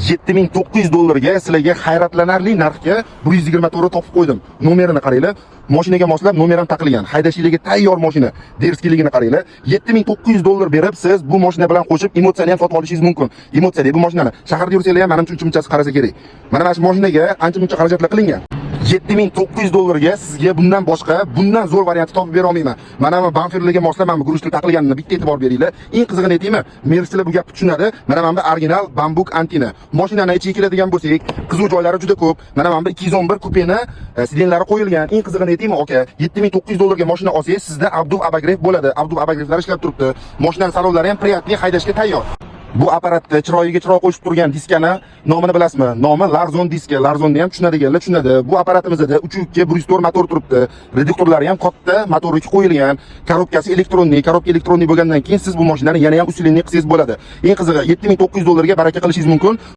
$7,900 ga sizlarga hayratlanarli narxga 124 topib qo'ydim. Nomerini qaranglar. Mashinaga moslab nomer ham taqilgan. Haydashligiga tayyor mashina. Derskiligini qaranglar. $7,900 berib siz bu mashina bilan qo'shib emotsiyani ham sotib olishingiz mumkin. Emotsiya bu mashinani shaharda yursanglar ham menimcha uncha qarasa kerak. Mana shu mashinaga ancha-muncha xarajatlar qilingan. $7,900 ga sizga bundan boshqa, bundan zo'r variantni topib bera olmayman. Mana bu bamferlarga moslab mana bu guruchli taqilganini bitta e'tibor beringlar. Eng qizig'ini aytaymi? Mercedes bu gapni tushunadi. Mana bu original bambuk antina. Mashinani ichiga kiradigan bo'lsak, qizuv joylari juda ko'p. Mana bu 211 kupeni sidenlari qo'yilgan. Eng qizig'ini aytaymi, aka? $7,900 ga mashina olsangiz, sizda Abdul Abagrev bo'ladi. Abdul Abagrevlar ishlab turibdi. Mashinaning salonlari ham приятный, haydashga tayyor. Bu apparatda chiroyiga chiroq qo'shib turgan diskani nomini bilasizmi? Nomi Larzon diski. Larzonni ham tushunadiganlar tushunadi. Bu apparatimizda 3.2 104 motor turibdi. Reduktorlari ham katta, motori qo'yilgan. Korobkasi elektronli. Korobka elektronli bo'lgandan keyin siz bu mashinani yana ham ustilinlik qilsangiz bo'ladi. Eng qizig'i $7,900 ga baraka qilishingiz mumkin.